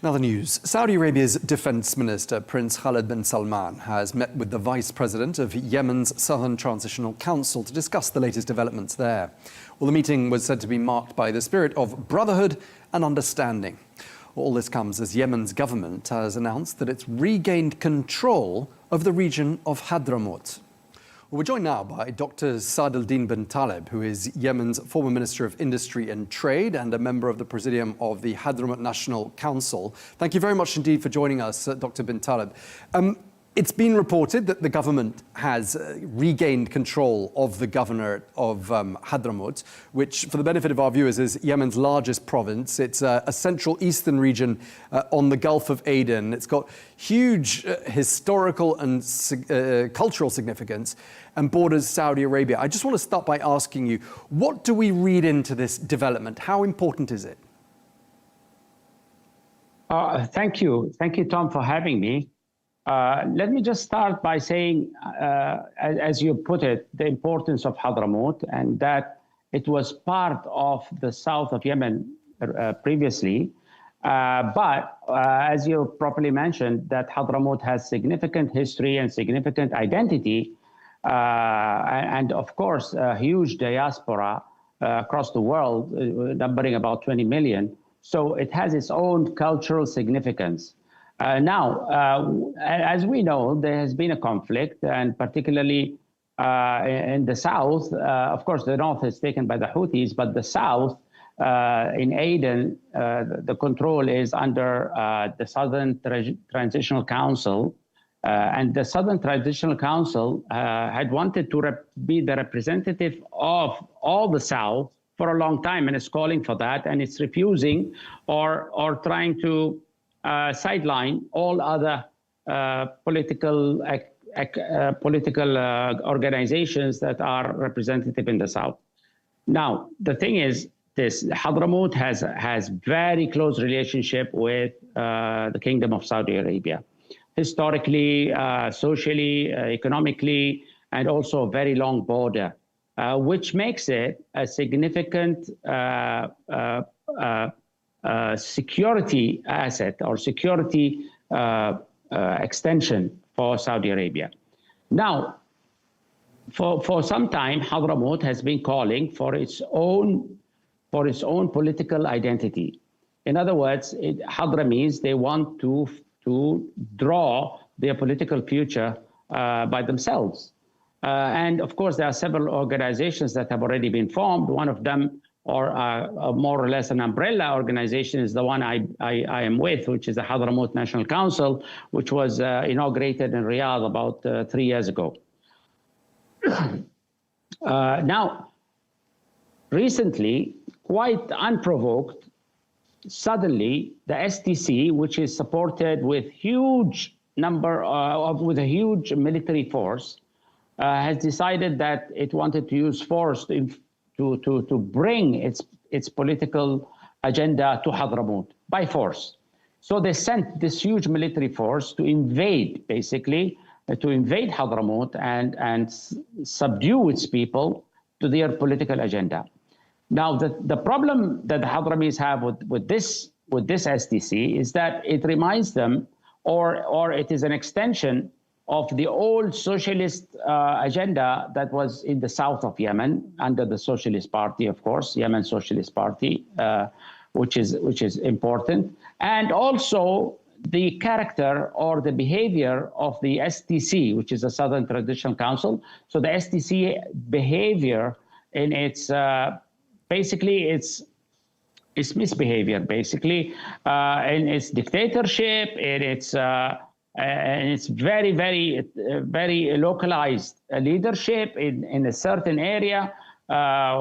Now the news. Saudi Arabia's defense minister, Prince Khalid bin Salman, has met with the vice president of Yemen's Southern Transitional Council to discuss the latest developments there. Well, the meeting was said to be marked by the spirit of brotherhood and understanding. All this comes as Yemen's government has announced that it's regained control of the region of Hadramout. We're joined now by Dr. Saad al-Din bin Taleb, who is Yemen's former Minister of Industry and Trade and a member of the Presidium of the Hadramout National Council. Thank you very much indeed for joining us, Dr. bin Taleb. It's been reported that the government has regained control of the governorate of Hadramout, which, for the benefit of our viewers, is Yemen's largest province. It's a central eastern region on the Gulf of Aden. It's got huge historical and cultural significance and borders Saudi Arabia. I just want to start by asking you, what do we read into this development? How important is it? Thank you. Thank you, Tom, for having me. Let me just start by saying, as you put it, the importance of Hadramout and that it was part of the south of Yemen previously. But as you properly mentioned, that Hadramout has significant history and significant identity, and of course, a huge diaspora across the world, numbering about 20 million. So it has its own cultural significance. Now, as we know, there has been a conflict, and particularly in the south. Of course, the north is taken by the Houthis, but the south, in Aden, the control is under the Southern Transitional Council. And the Southern Transitional Council had wanted to be the representative of all the south for a long time, and it's calling for that, and it's refusing or trying to sideline all other political organizations that are representative in the south. Now, the thing is this: Hadramout has very close relationship with the Kingdom of Saudi Arabia, historically, socially, economically, and also a very long border, which makes it a significant security asset or security extension for Saudi Arabia. Now, for some time, Hadramout has been calling for its own political identity. In other words, Hadramis, they want to draw their political future by themselves. And of course, there are several organizations that have already been formed. One of them, or more or less an umbrella organization, is the one I am with, which is the Hadramout National Council, which was inaugurated in Riyadh about 3 years ago. Now, recently, quite unprovoked, suddenly the STC, which is supported with huge with a huge military force, has decided that it wanted to use force to bring its political agenda to Hadramout by force. So they sent this huge military force to invade, basically, to invade Hadramout and subdue its people to their political agenda. Now, the problem that the Hadramis have with this STC is that it reminds them, or it is an extension of the old socialist agenda that was in the south of Yemen under the Socialist Party, of course, Yemen Socialist Party, which is important, and also the character or the behavior of the STC, which is the Southern Transitional Council. So the STC behavior in its basically it's misbehavior, basically in its dictatorship, in its and it's very, very, very localized leadership in a certain area,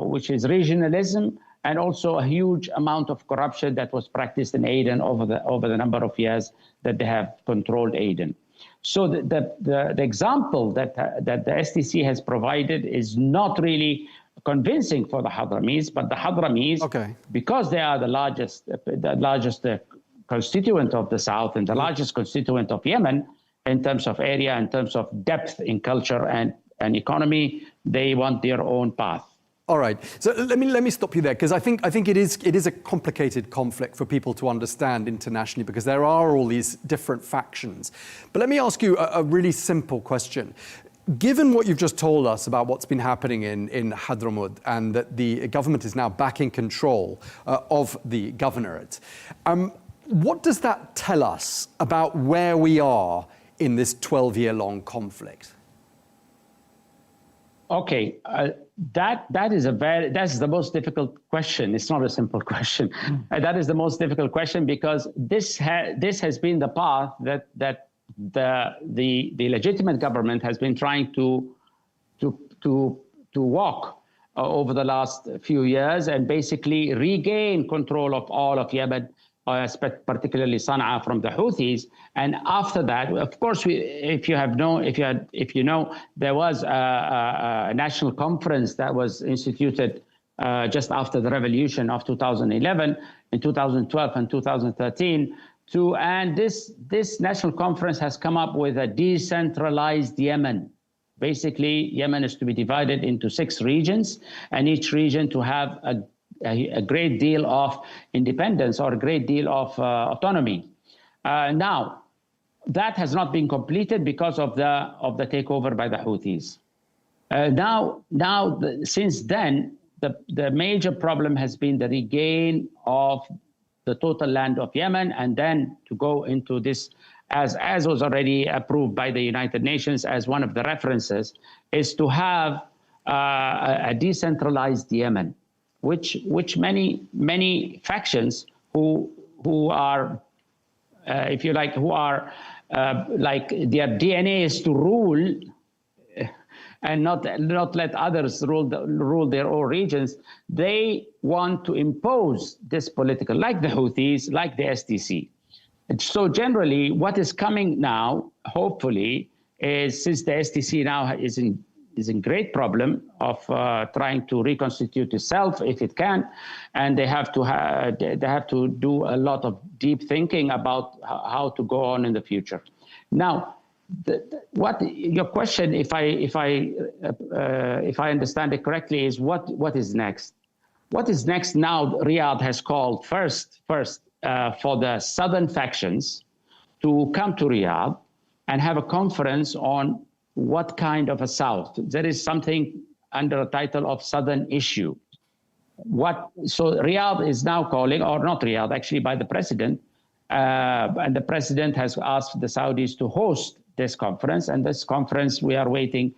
which is regionalism, and also a huge amount of corruption that was practiced in Aden over the number of years that they have controlled Aden. So the example that the STC has provided is not really convincing for the Hadramis, but the Hadramis, because they are the largest constituent of the south and the largest constituent of Yemen in terms of area, in terms of depth in culture and economy, they want their own path. All right. So let me stop you there, because I think it is a complicated conflict for people to understand internationally, because there are all these different factions. But let me ask you a really simple question. Given what you've just told us about what's been happening in Hadramout, and that the government is now back in control of the governorate, what does that tell us about where we are in this 12-year-long conflict? Okay, that's the most difficult question. It's not a simple question. That is the most difficult question, because this has been the path that the legitimate government has been trying to walk over the last few years, and basically regain control of all of Yemen, particularly Sana'a, from the Houthis. And after that, of course, if you know, there was a national conference that was instituted just after the revolution of 2011, in 2012 and 2013. And this national conference has come up with a decentralized Yemen. Basically, Yemen is to be divided into 6 regions, and each region to have a great deal of independence, or a great deal of autonomy. Now, that has not been completed because of the takeover by the Houthis. Since then, the major problem has been the regain of the total land of Yemen, and then to go into this, as was already approved by the United Nations as one of the references, is to have a decentralized Yemen, which many factions who are, if you like, who are like their DNA is to rule and not let others rule their own regions. They want to impose this political, like the Houthis, like the SDC. And so generally, what is coming now, hopefully, is, since the SDC now is in great problem of trying to reconstitute itself if it can, and they have to do a lot of deep thinking about how to go on in the future. Now, what your question, if I understand it correctly, is what is next? What is next now? Riyadh has called first for the southern factions to come to Riyadh and have a conference on what kind of a South. There is something under a title of Southern Issue. So Riyadh is now calling, or not Riyadh, actually by the president, and the president has asked the Saudis to host this conference, and this conference we are waiting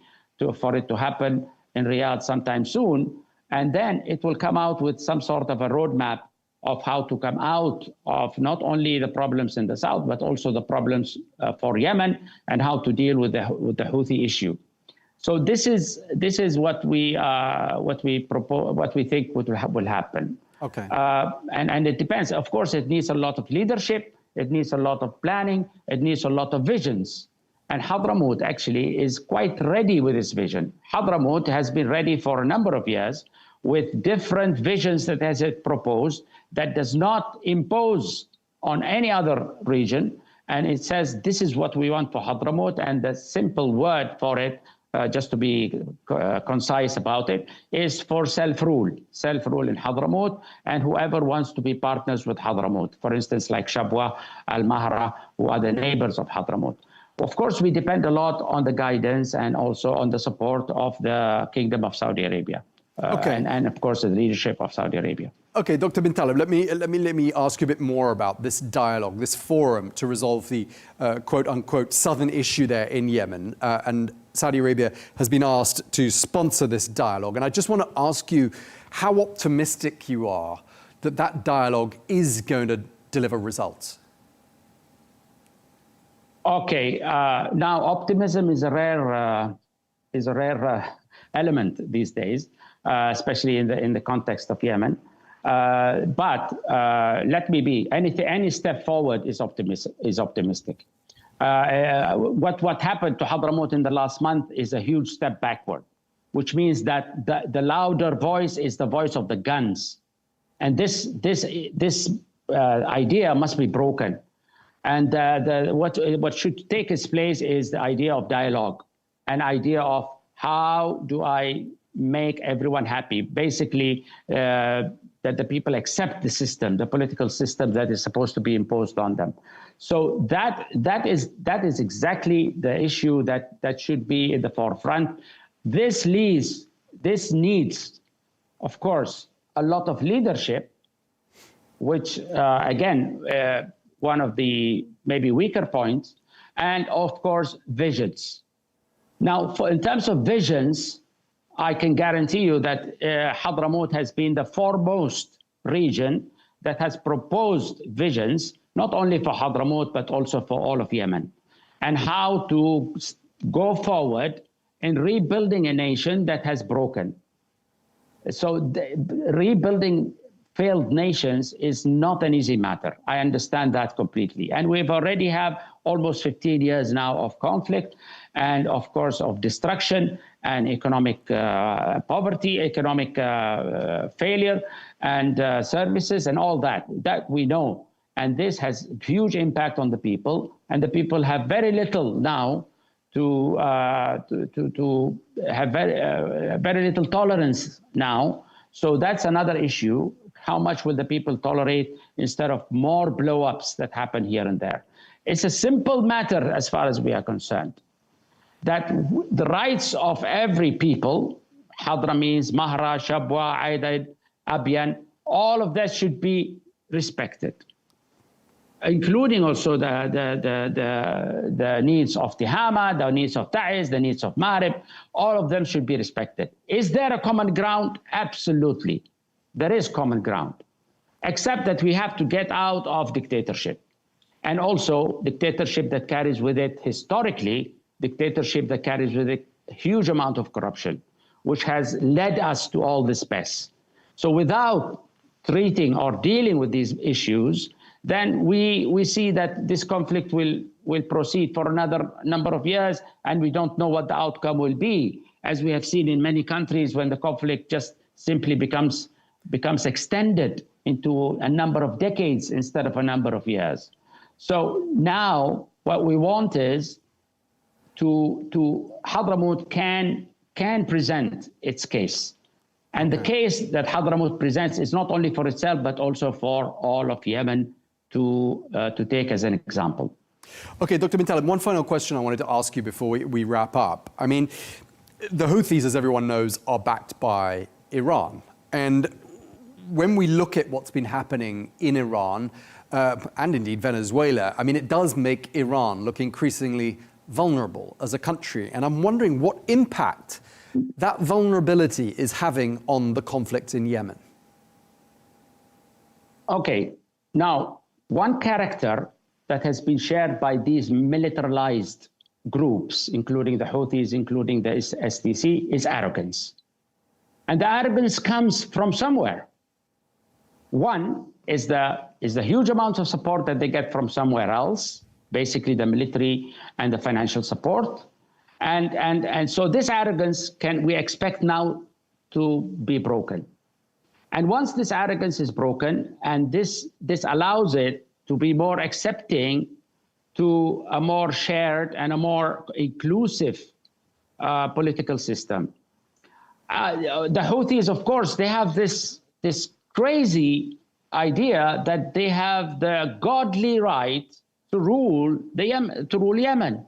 for it to happen in Riyadh sometime soon, and then it will come out with some sort of a roadmap of how to come out of not only the problems in the south, but also the problems for Yemen, and how to deal with the Houthi issue. So this is what we propose, what we think will happen. Okay. And it depends. Of course, it needs a lot of leadership. It needs a lot of planning. It needs a lot of visions. And Hadramout actually is quite ready with this vision. Hadramout has been ready for a number of years with different visions that has it proposed, that does not impose on any other region. And it says, this is what we want for Hadramout. And the simple word for it, just to be concise about it, is for self-rule in Hadramout, and whoever wants to be partners with Hadramout. For instance, like Shabwa, Al-Mahra, who are the neighbors of Hadramout. Of course, we depend a lot on the guidance and also on the support of the Kingdom of Saudi Arabia. Okay. And of course, the leadership of Saudi Arabia. Okay, Dr. bin Taleb, let me ask you a bit more about this dialogue, this forum to resolve the quote-unquote southern issue there in Yemen. And Saudi Arabia has been asked to sponsor this dialogue. And I just want to ask you how optimistic you are that that dialogue is going to deliver results. Okay, now optimism is a rare element these days, especially in the context of Yemen. But let me be. Any step forward is optimistic. What happened to Hadramout in the last month is a huge step backward, which means that the louder voice is the voice of the guns, and this idea must be broken. And what should take its place is the idea of dialogue, an idea of how do I make everyone happy. Basically, that the people accept the system, the political system that is supposed to be imposed on them. So that is exactly the issue that should be in the forefront. This needs, of course, a lot of leadership, which again, one of the maybe weaker points, and of course, visions. Now, in terms of visions, I can guarantee you that Hadramout has been the foremost region that has proposed visions, not only for Hadramout, but also for all of Yemen, and how to go forward in rebuilding a nation that has broken. So rebuilding failed nations is not an easy matter. I understand that completely. And we've already have almost 15 years now of conflict and, of course, of destruction and economic poverty, economic failure, and services and all that we know. And this has huge impact on the people, and the people have very little now to have very little tolerance now. So that's another issue. How much will the people tolerate instead of more blow-ups that happen here and there? It's a simple matter as far as we are concerned, that the rights of every people, Hadramis, Mahra, Shabwa, Aidid, Abyan, all of that should be respected, including also the needs of Tihama, the needs of Ta'iz, the needs of Marib. All of them should be respected. Is there a common ground? Absolutely. There is common ground, except that we have to get out of dictatorship. And also dictatorship that carries with it, historically, dictatorship that carries with it a huge amount of corruption, which has led us to all this mess. So without treating or dealing with these issues, then we see that this conflict will proceed for another number of years, and we don't know what the outcome will be, as we have seen in many countries when the conflict just simply becomes extended into a number of decades instead of a number of years. So now what we want is to Hadramout can present its case. And the case that Hadramout presents is not only for itself, but also for all of Yemen to take as an example. Okay, Dr. bin Taleb, one final question I wanted to ask you before we wrap up. I mean, the Houthis, as everyone knows, are backed by Iran. And when we look at what's been happening in Iran, and indeed Venezuela, I mean, it does make Iran look increasingly vulnerable as a country. And I'm wondering what impact that vulnerability is having on the conflict in Yemen. Okay, now, one character that has been shared by these militarized groups, including the Houthis, including the SDC, is arrogance. And the arrogance comes from somewhere. One is the huge amounts of support that they get from somewhere else, basically the military and the financial support. And so this arrogance we expect now to be broken. And once this arrogance is broken, and this allows it to be more accepting to a more shared and a more inclusive political system. The Houthis, of course, they have this crazy idea that they have the godly right to rule Yemen.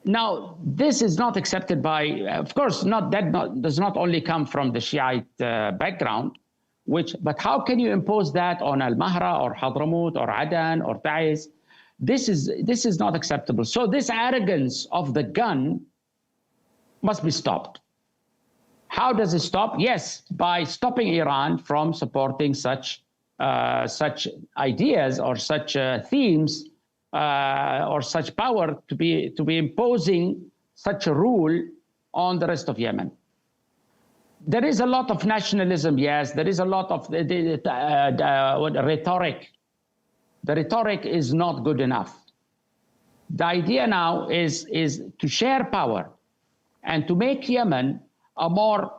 Now, this is not accepted by, of course, does not only come from the Shiite background, but how can you impose that on Al-Mahra or Hadramout or Adan or Ta'iz? This is not acceptable. So this arrogance of the gun must be stopped. How does it stop? Yes, by stopping Iran from supporting such ideas or such themes or such power to be imposing such a rule on the rest of Yemen. There is a lot of nationalism, yes. There is a lot of rhetoric. The rhetoric is not good enough. The idea now is to share power and to make Yemen a more,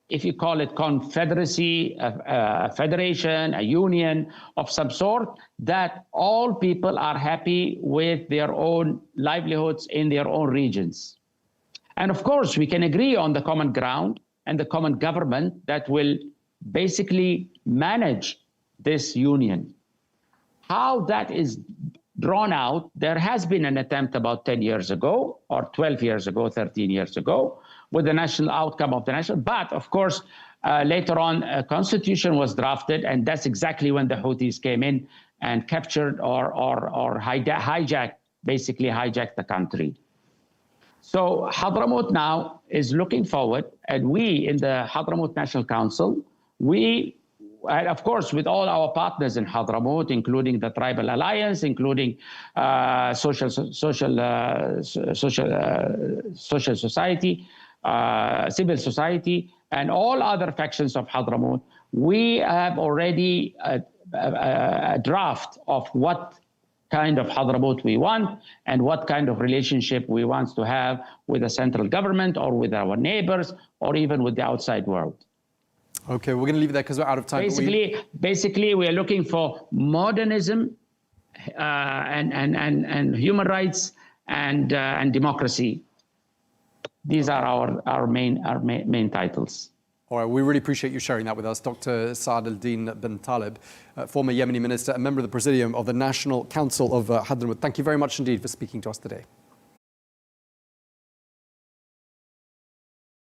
if you call it confederacy, a federation, a union of some sort, that all people are happy with their own livelihoods in their own regions. And of course, we can agree on the common ground and the common government that will basically manage this union. How that is drawn out, there has been an attempt about 10 years ago, or 12 years ago, 13 years ago, with the national outcome of the national. But of course, later on, a constitution was drafted, and that's exactly when the Houthis came in and captured or hijacked the country. So Hadramout now is looking forward, and we in the Hadramout National Council, and of course, with all our partners in Hadramout, including the Tribal Alliance, including social society, civil society, and all other factions of Hadramout, we have already a draft of what kind of Hadramout we want and what kind of relationship we want to have with the central government or with our neighbors or even with the outside world. Okay, we're going to leave it there because we're out of time. Basically, we are looking for modernism and human rights and democracy. These are our main titles. All right, we really appreciate you sharing that with us. Dr. Saad al-Din bin Taleb, former Yemeni minister and member of the Presidium of the National Council of Hadramout. Thank you very much indeed for speaking to us today.